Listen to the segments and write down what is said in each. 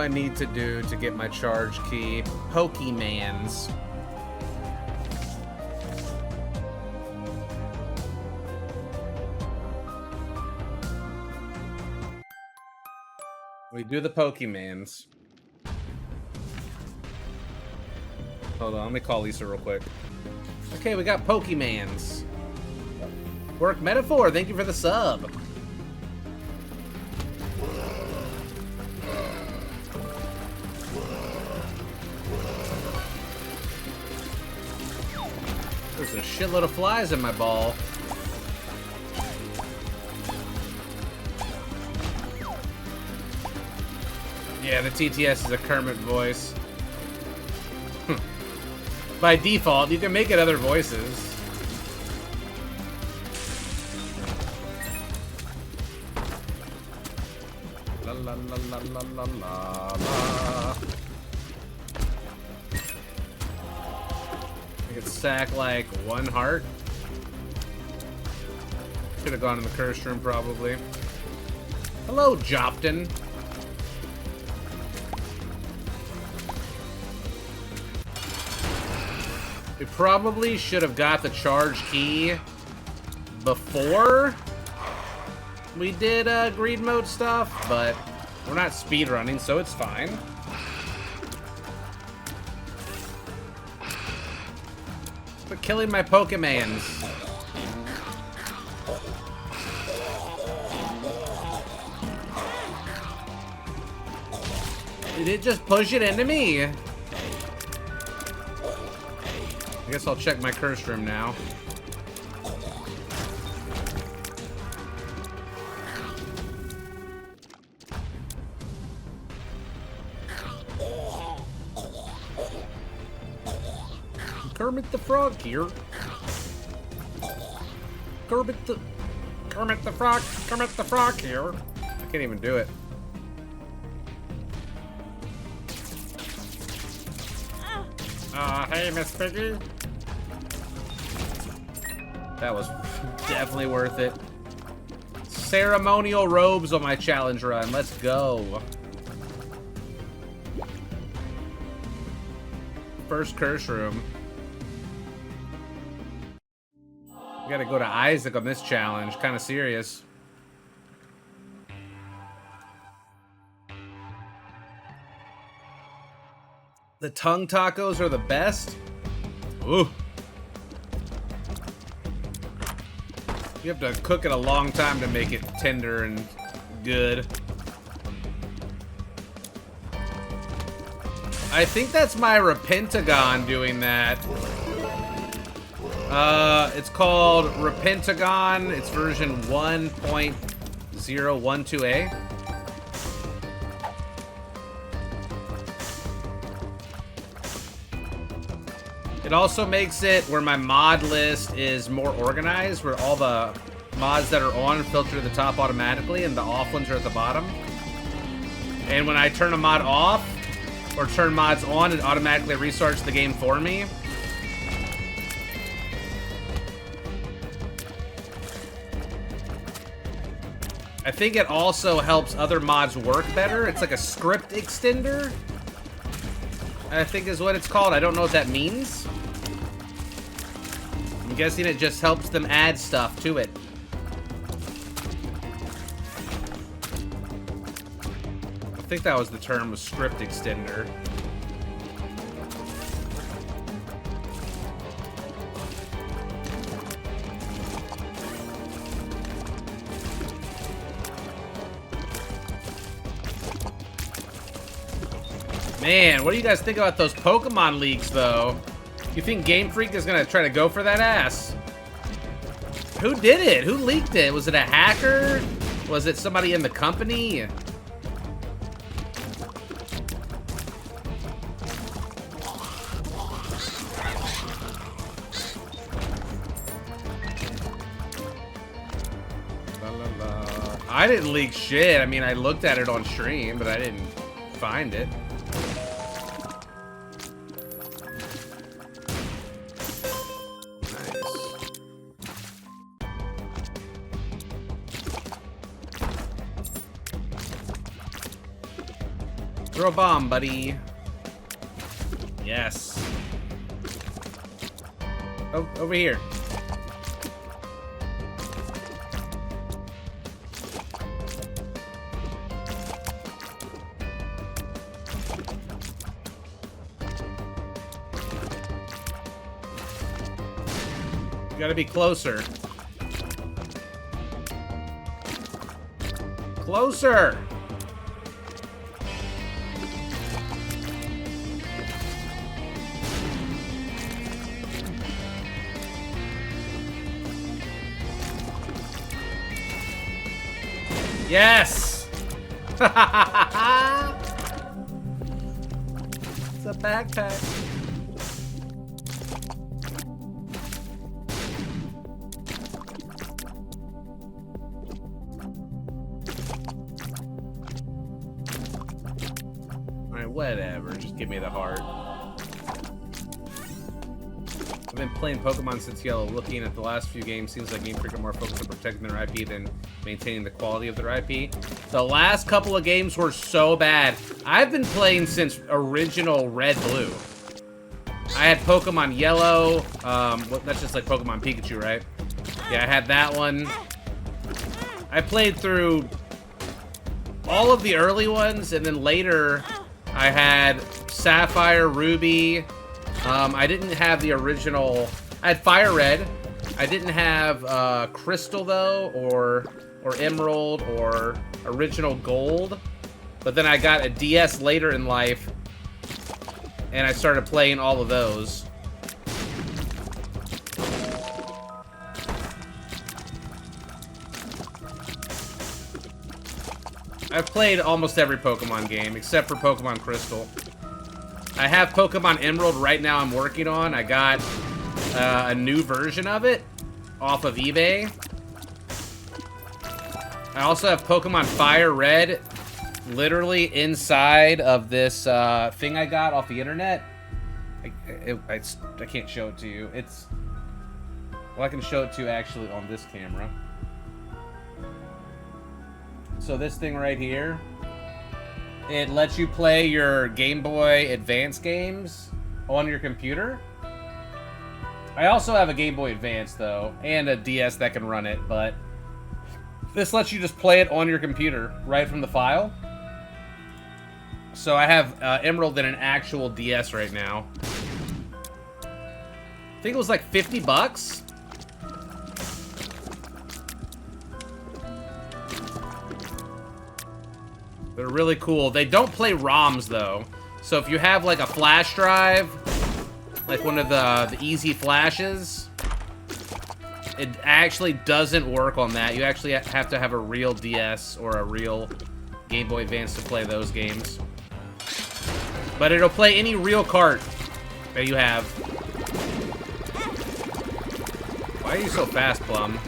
I need to do to get my charge key? Pokemans. We do the Pokemans. Hold on, let me call Lisa real quick. Okay, we got Pokemans. Work Metaphor, thank you for the sub. There's a shitload of flies in my ball. Yeah, the TTS is a Kermit voice. By default, you can make it other voices. La la la la la la la la. I could sack like 1 heart. Should have gone in the curse room probably. Hello, Jopton. We probably should have got the charge key before we did greed mode stuff, but we're not speedrunning, so it's fine. But killing my Pokemans. Did it just push it into me? I guess I'll check my curse room now. Kermit the Frog here. Kermit the Frog here. I can't even do it. Hey, Miss Piggy. That was definitely worth it. Ceremonial robes on my challenge run. Let's go. First curse room. We gotta go to Isaac on this challenge. Kind of serious. The tongue tacos are the best. Ooh. You have to cook it a long time to make it tender and good. I think that's my Repentagon doing that. It's called Repentagon. It's version 1.012a. It also makes it where my mod list is more organized, where all the mods that are on filter to the top automatically and the off ones are at the bottom. And when I turn a mod off or turn mods on, it automatically restarts the game for me. I think it also helps other mods work better. It's like a script extender, I think is what it's called. I don't know what that means. I'm guessing it just helps them add stuff to it. I think that was the term, was script extender. Man, what do you guys think about those Pokemon leaks, though? You think Game Freak is gonna try to go for that ass? Who did it? Who leaked it? Was it a hacker? Was it somebody in the company? I didn't leak shit. I mean, I looked at it on stream, but I didn't find it. Throw a bomb, buddy. Yes. Oh, over here. You gotta be closer. Closer! Yes! It's a backpack. Alright, whatever. Just give me the heart. I've been playing Pokemon since Yellow. Looking at the last few games, seems like Game Freak are more focused on protecting their IP than maintaining the quality of their IP. The last couple of games were so bad. I've been playing since original Red Blue. I had Pokemon Yellow. That's just like Pokemon Pikachu, right? Yeah, I had that one. I played through all of the early ones, and then later I had Sapphire, Ruby. I didn't have the original. I had Fire Red. I didn't have Crystal though, or Emerald, or original Gold. But then I got a DS later in life, and I started playing all of those. I've played almost every Pokemon game except for Pokemon Crystal. I have Pokemon Emerald right now I'm working on. I got a new version of it off of eBay. I also have Pokemon Fire Red literally inside of this thing I got off the internet. I can't show it to you. Well, I can show it to you actually on this camera. So this thing right here, it lets you play your Game Boy Advance games on your computer. I also have a Game Boy Advance, though, and a DS that can run it, but this lets you just play it on your computer right from the file. So I have Emerald in an actual DS right now. I think it was like 50 bucks. They're really cool. They don't play ROMs, though. So if you have, like, a flash drive, like one of the easy flashes, it actually doesn't work on that. You actually have to have a real DS or a real Game Boy Advance to play those games. But it'll play any real cart that you have. Why are you so fast, Plum?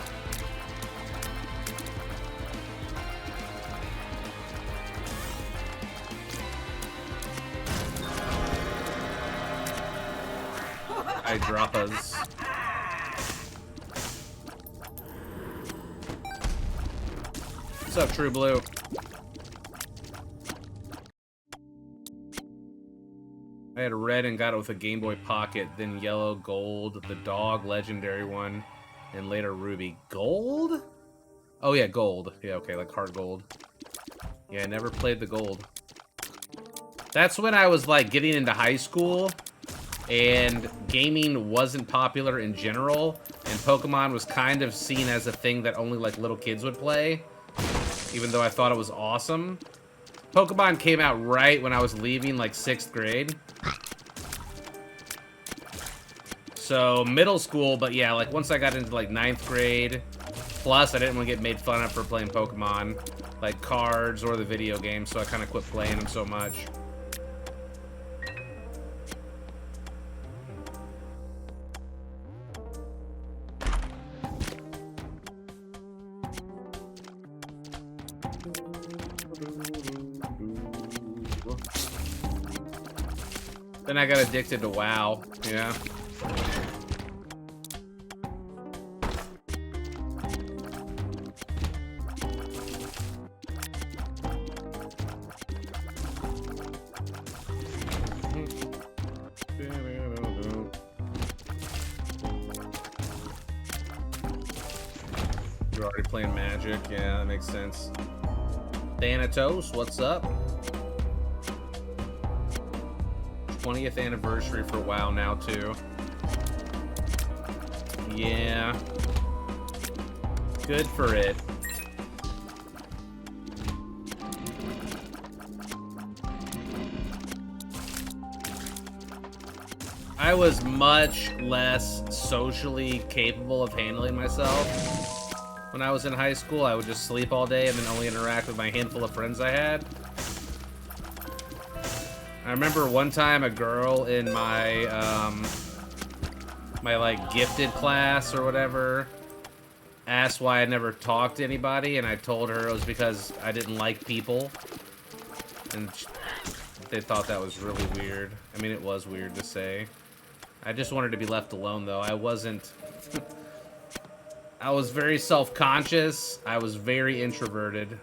Hydropas. What's up, True Blue? I had red and got it with a Game Boy Pocket, then yellow, gold, the dog, legendary one, and later ruby. Gold? Oh yeah, gold. Yeah, okay, like hard gold. Yeah, I never played the gold. That's when I was like getting into high school, and gaming wasn't popular in general, and Pokemon was kind of seen as a thing that only like little kids would play, even though I thought it was awesome. Pokemon came out right when I was leaving like 6th grade. So middle school, but yeah, like once I got into like 9th grade, plus I didn't want to get made fun of for playing Pokemon, like cards or the video game, so I kind of quit playing them so much. Then I got addicted to WoW, yeah. You're already playing Magic. Yeah, that makes sense. Thanatos, what's up? 20th anniversary for WoW now, too. Yeah. Good for it. I was much less socially capable of handling myself when I was in high school. I would just sleep all day and then only interact with my handful of friends I had. I remember one time a girl in my, my like gifted class or whatever asked why I never talked to anybody, and I told her it was because I didn't like people. And they thought that was really weird. I mean, it was weird to say. I just wanted to be left alone, though. I wasn't... I was very self-conscious. I was very introverted.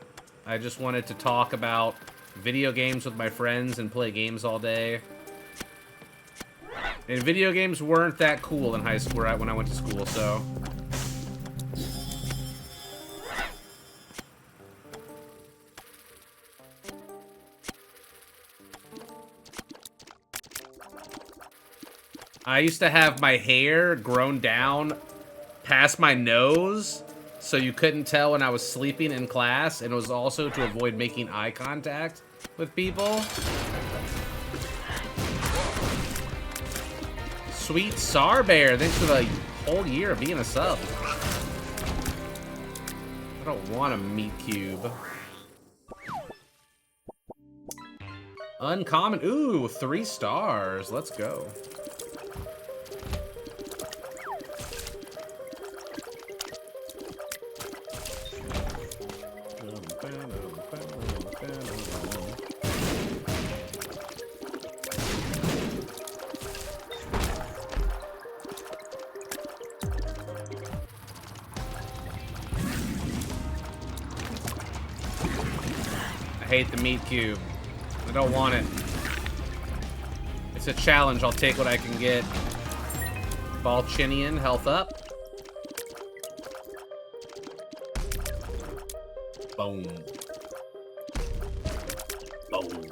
I just wanted to talk about video games with my friends and play games all day. And video games weren't that cool in high school when I went to school, so... I used to have my hair grown down past my nose, so you couldn't tell when I was sleeping in class, and it was also to avoid making eye contact with people. Sweet Sarbear, thanks for the whole year of being a sub. I don't want a meat cube. Uncommon, ooh, 3 stars, let's go. I hate the meat cube. I don't want it. It's a challenge. I'll take what I can get. Balchinian, health up. Boom. Boom.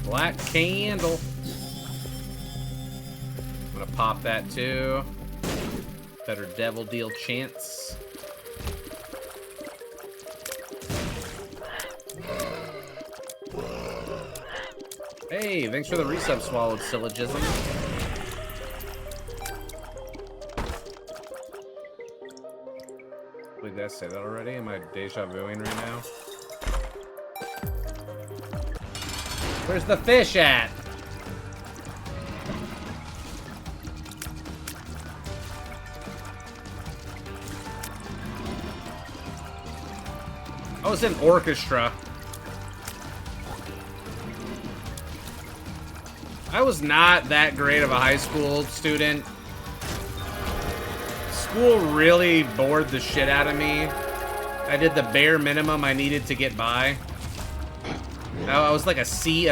Black candle. I'm gonna pop that too. Better devil deal chance. Hey, thanks for the resub, Swallowed Syllogism. Wait, did I say that already? Am I deja vuing right now? Where's the fish at? I was in orchestra. I was not that great of a high school student. School really bored the shit out of me. I did the bare minimum I needed to get by. I was like a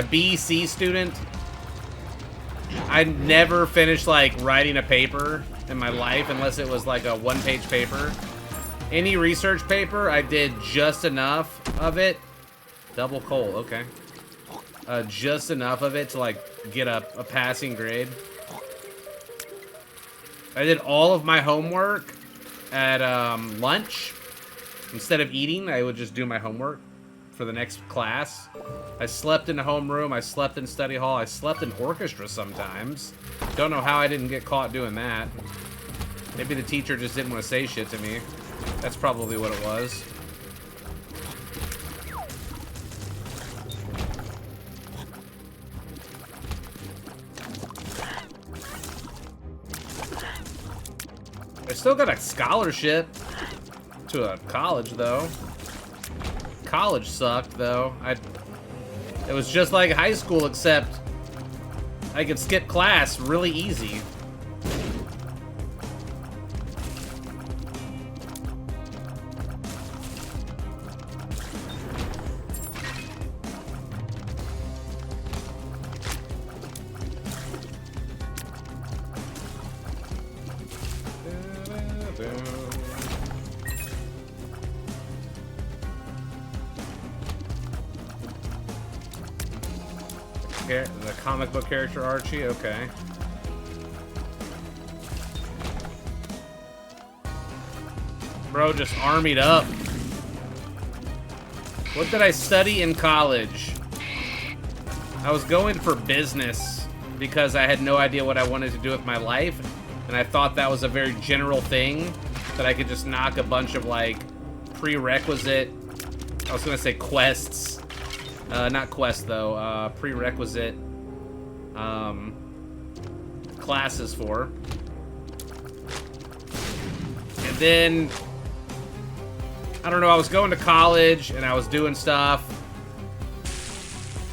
B, C student. I never finished like writing a paper in my life unless it was like a 1-page paper. Any research paper, I did just enough of it. Double coal, okay. Just enough of it to like get a passing grade. I did all of my homework at lunch. Instead of eating, I would just do my homework for the next class. I slept in the homeroom, I slept in study hall, I slept in orchestra sometimes. Don't know how I didn't get caught doing that. Maybe the teacher just didn't want to say shit to me. That's probably what it was. I still got a scholarship to a college, though. College sucked, though. It was just like high school, except I could skip class really easy. The comic book character Archie, okay. Bro, just armied up. What did I study in college? I was going for business because I had no idea what I wanted to do with my life, and I thought that was a very general thing that I could just knock a bunch of like prerequisite, I was gonna say quests, not quests though, prerequisite classes for. And then I don't know, I was going to college and I was doing stuff.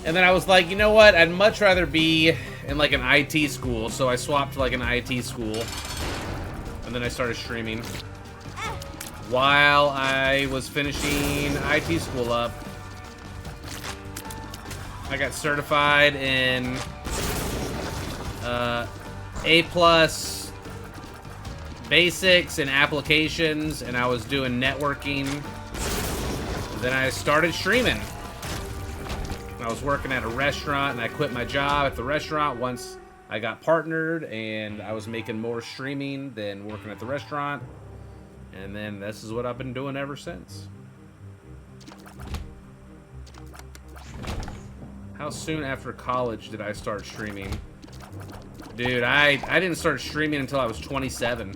And then I was like, you know what? I'd much rather be in like an IT school. So I swapped to like an IT school. And then I started streaming while I was finishing IT school up. I got certified in A+ basics and applications, and I was doing networking. Then I started streaming. I was working at a restaurant, and I quit my job at the restaurant once I got partnered, and I was making more streaming than working at the restaurant. And then this is what I've been doing ever since. How soon after college did I start streaming? Dude, I didn't start streaming until I was 27.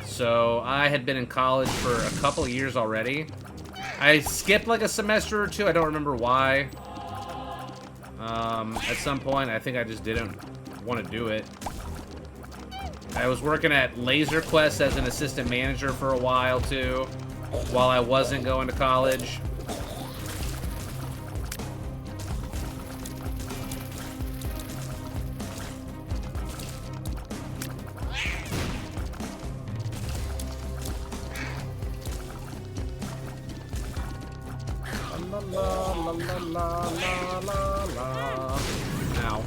So I had been in college for a couple of years already. I skipped like a semester or two. I don't remember why. At some point, I think I just didn't want to do it. I was working at Laser Quest as an assistant manager for a while too, while I wasn't going to college. La la la la la la la. Ow.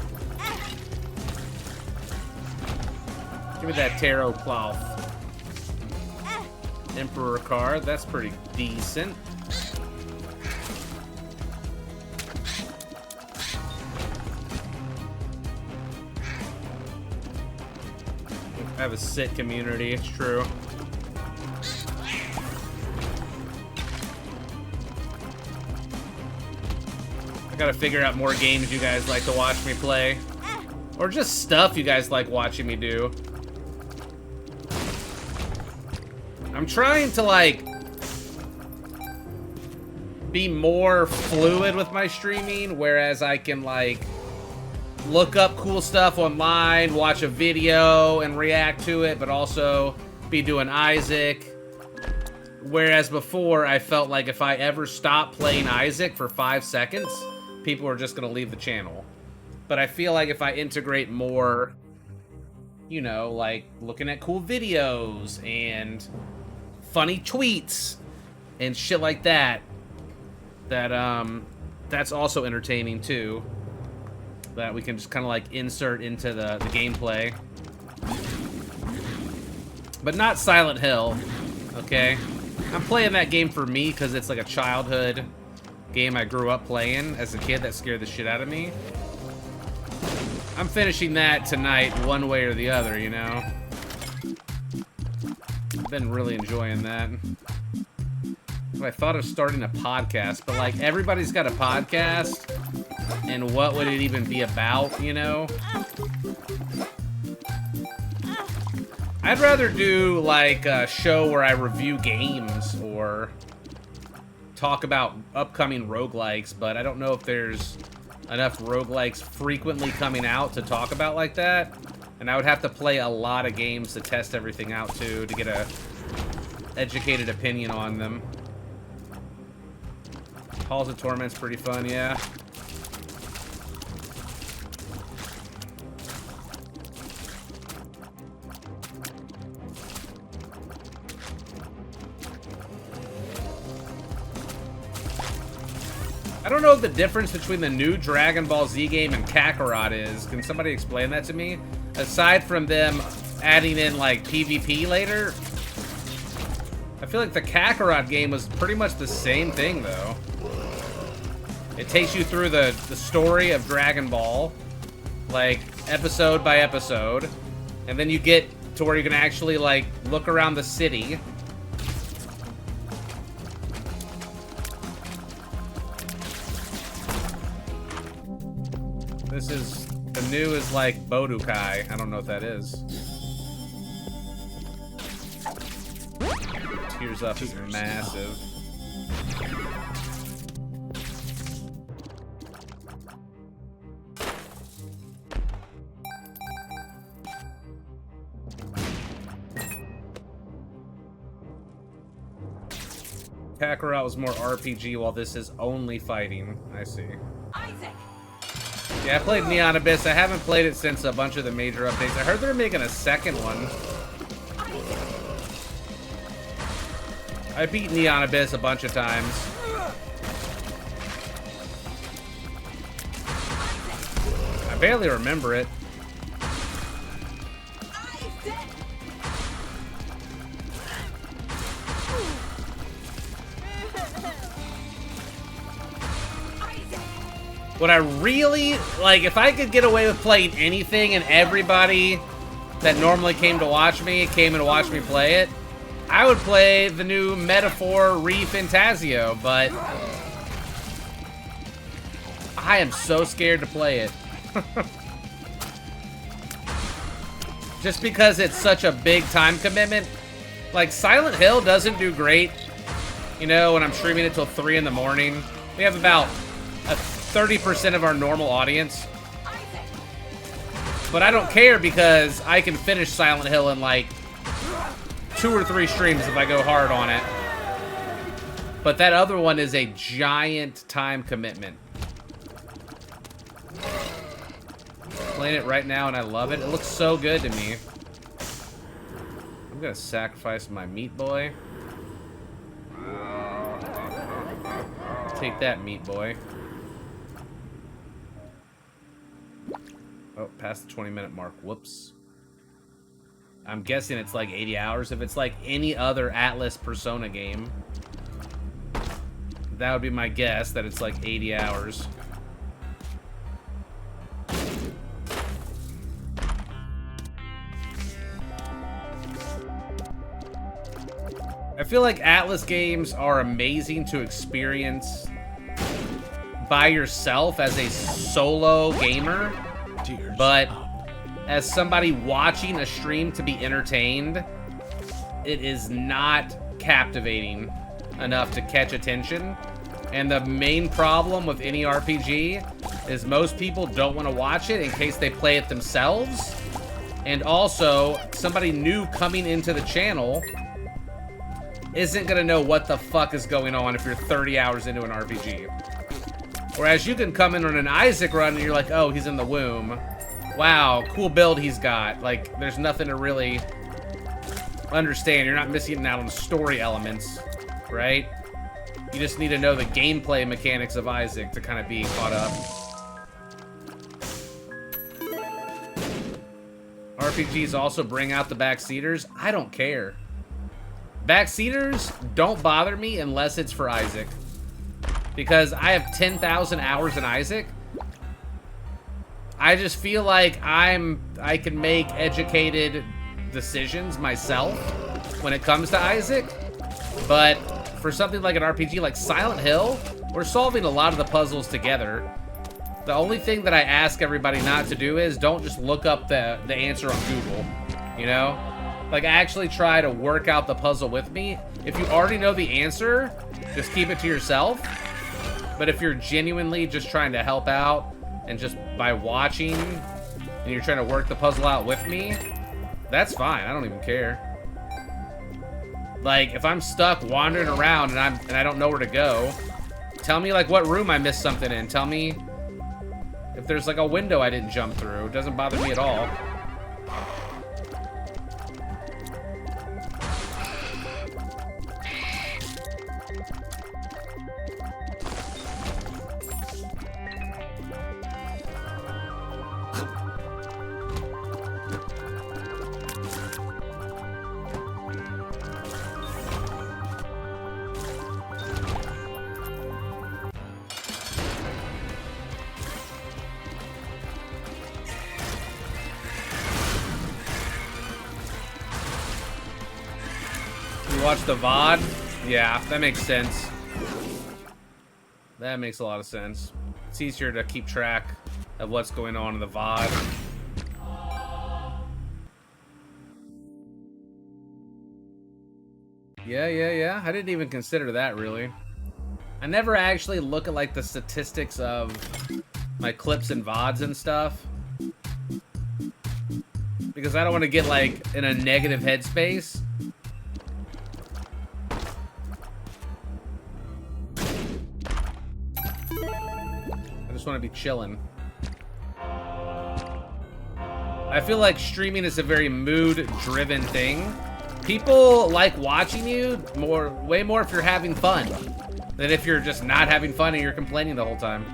Give me that tarot cloth. Emperor card, that's pretty decent. I have a sick community, it's true. Gotta figure out more games you guys like to watch me play. Or just stuff you guys like watching me do. I'm trying to, like, be more fluid with my streaming, whereas I can, like, look up cool stuff online, watch a video, and react to it, but also be doing Isaac. Whereas before, I felt like if I ever stopped playing Isaac for 5 seconds, people are just going to leave the channel. But I feel like if I integrate more, you know, like looking at cool videos and funny tweets and shit like that, that's also entertaining too. That we can just kind of like insert into the gameplay. But not Silent Hill, okay? I'm playing that game for me because it's like a childhood game I grew up playing as a kid that scared the shit out of me. I'm finishing that tonight one way or the other, you know? I've been really enjoying that. I thought of starting a podcast, but like everybody's got a podcast, and what would it even be about, you know? I'd rather do like a show where I review games or talk about upcoming roguelikes, but I don't know if there's enough roguelikes frequently coming out to talk about like that. And I would have to play a lot of games to test everything out too, to get a educated opinion on them. Halls of Torment's pretty fun, yeah. I don't know what the difference between the new Dragon Ball Z game and Kakarot is. Can somebody explain that to me? Aside from them adding in like PvP later. I feel like the Kakarot game was pretty much the same thing though. It takes you through the story of Dragon Ball, like episode by episode, and then you get to where you can actually like look around the city. This is, the new is like Bodukai. I don't know what that is. Tears Up is massive. Kakarot was more RPG while this is only fighting. I see. Isaac. Yeah, I played Neon Abyss. I haven't played it since a bunch of the major updates. I heard they're making a second one. I beat Neon Abyss a bunch of times. I barely remember it. What I really, like, if I could get away with playing anything and everybody that normally came to watch me came and watched me play it, I would play the new Metaphor Re-Fantasio, but I am so scared to play it. Just because it's such a big time commitment. Like, Silent Hill doesn't do great, you know, when I'm streaming it till 3 in the morning. We have about a 30% of our normal audience. But I don't care because I can finish Silent Hill in like 2 or 3 streams if I go hard on it. But that other one is a giant time commitment. Playing it right now and I love it. It looks so good to me. I'm gonna sacrifice my Meat Boy. Take that, Meat Boy. Oh, past the 20-minute mark. Whoops. I'm guessing it's like 80 hours. If it's like any other Atlas Persona game, that would be my guess, that it's like 80 hours. I feel like Atlas games are amazing to experience by yourself as a solo gamer. But as somebody watching a stream to be entertained, it is not captivating enough to catch attention. And the main problem with any RPG is most people don't want to watch it in case they play it themselves. And also, somebody new coming into the channel isn't going to know what the fuck is going on if you're 30 hours into an RPG. Whereas you can come in on an Isaac run and you're like, oh, he's in the womb. Wow, cool build he's got. Like, there's nothing to really understand. You're not missing out on story elements, right? You just need to know the gameplay mechanics of Isaac to kind of be caught up. RPGs also bring out the backseaters. I don't care. Backseaters don't bother me unless it's for Isaac. Because I have 10,000 hours in Isaac. I just feel like I can make educated decisions myself when it comes to Isaac. But for something like an RPG like Silent Hill, we're solving a lot of the puzzles together. The only thing that I ask everybody not to do is don't just look up the answer on Google, you know? Like, actually try to work out the puzzle with me. If you already know the answer, just keep it to yourself. But if you're genuinely just trying to help out and just by watching and you're trying to work the puzzle out with me, that's fine. I don't even care. Like, if I'm stuck wandering around and I don't know where to go, tell me like what room I missed something in. Tell me if there's like a window I didn't jump through. It doesn't bother me at all. You watch the VOD? Yeah, that makes sense. That makes a lot of sense. It's easier to keep track of what's going on in the VOD. Yeah. I didn't even consider that, really. I never actually look at, like, the statistics of my clips and VODs and stuff. Because I don't want to get, like, in a negative headspace. I just want to be chilling. I feel like streaming is a very mood-driven thing. People like watching you way more if you're having fun than if you're just not having fun and you're complaining the whole time.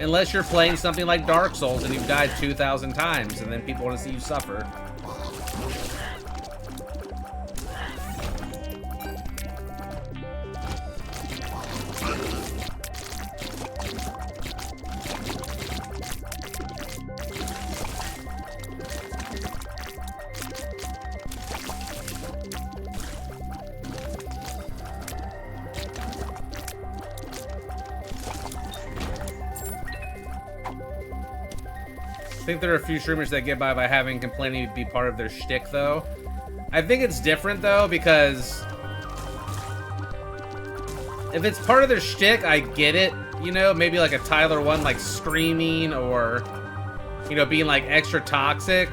Unless you're playing something like Dark Souls and you've died 2,000 times and then people want to see you suffer. I think there are a few streamers that get by having complaining be part of their shtick, though. I think it's different, though, because if it's part of their shtick, I get it. You know, maybe like a Tyler one, like screaming or, you know, being like extra toxic.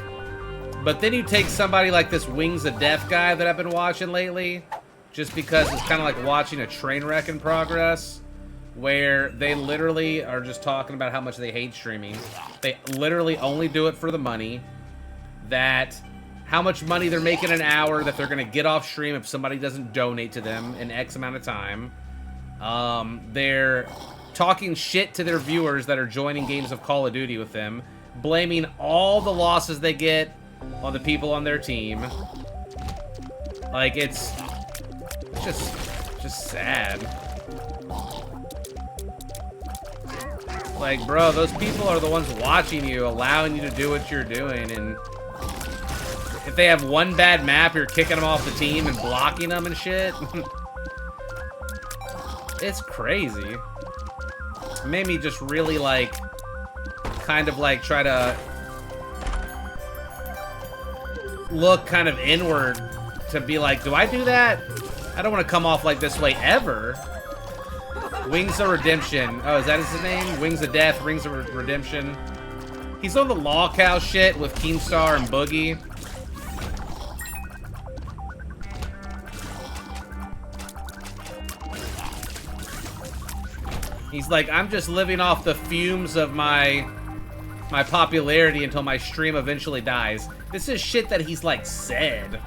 But then you take somebody like this Wings of Death guy that I've been watching lately, just because it's kind of like watching a train wreck in progress, where they literally are just talking about how much they hate streaming. They literally only do it for the money. That how much money they're making an hour that they're gonna get off stream if somebody doesn't donate to them in X amount of time. They're talking shit to their viewers that are joining games of Call of Duty with them, blaming all the losses they get on the people on their team. Like, it's just sad. Like, bro, those people are the ones watching you, allowing you to do what you're doing, and if they have one bad map, you're kicking them off the team and blocking them and shit. It's crazy. It made me just really, like, kind of, like, try to look kind of inward to be like, do I do that? I don't want to come off like this way ever. Wings of Redemption. Oh, is that his name? Wings of Death, Rings of Redemption. He's on the Law Cow shit with Keemstar and Boogie. He's like, I'm just living off the fumes of my popularity until my stream eventually dies. This is shit that he's, like, said.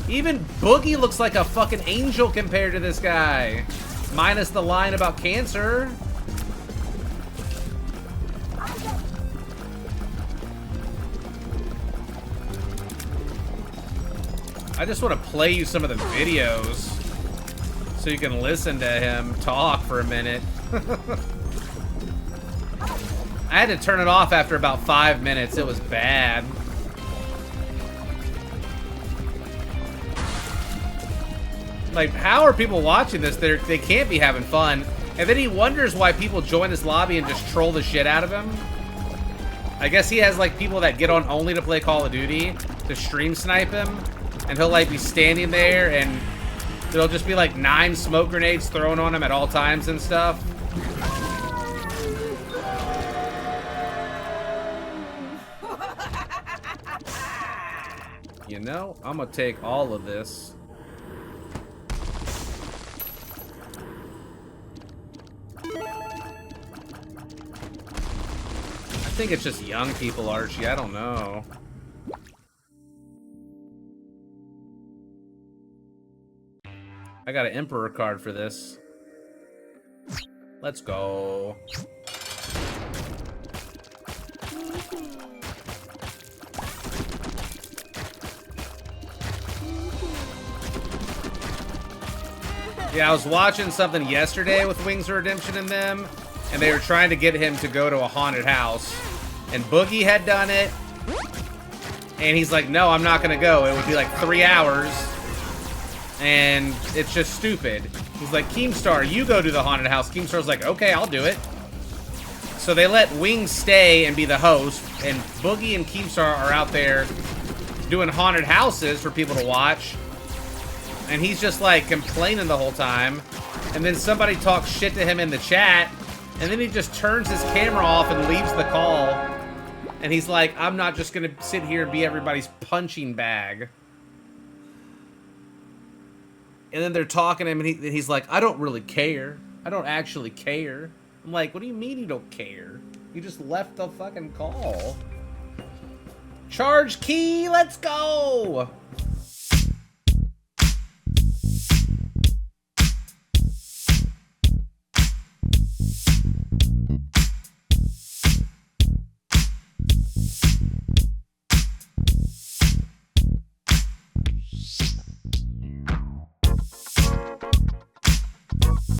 Even Boogie looks like a fucking angel compared to this guy. Minus the line about cancer. I just want to play you some of the videos so you can listen to him talk for a minute. I had to turn it off after about 5 minutes. It was bad. Like, how are people watching this? They can't be having fun. And then he wonders why people join his lobby and just troll the shit out of him. I guess he has, like, people that get on only to play Call of Duty to stream snipe him. And he'll, like, be standing there and there'll just be, like, 9 smoke grenades thrown on him at all times and stuff. You know, I'm gonna take all of this. I think it's just young people, Archie. I don't know. I got an Emperor card for this. Let's go. Yeah, I was watching something yesterday with Wings of Redemption in them, and they were trying to get him to go to a haunted house. And Boogie had done it, and he's like, no, I'm not gonna go. It would be like 3 hours, and it's just stupid. He's like, Keemstar, you go to the haunted house. Keemstar's like, okay, I'll do it. So they let Wings stay and be the host, and Boogie and Keemstar are out there doing haunted houses for people to watch. And he's just like complaining the whole time. And then somebody talks shit to him in the chat, and then he just turns his camera off and leaves the call. And he's like, I'm not just gonna sit here and be everybody's punching bag. And then they're talking to him, and he's like, I don't really care. I don't actually care. I'm like, what do you mean you don't care? You just left the fucking call. Charge key, let's go!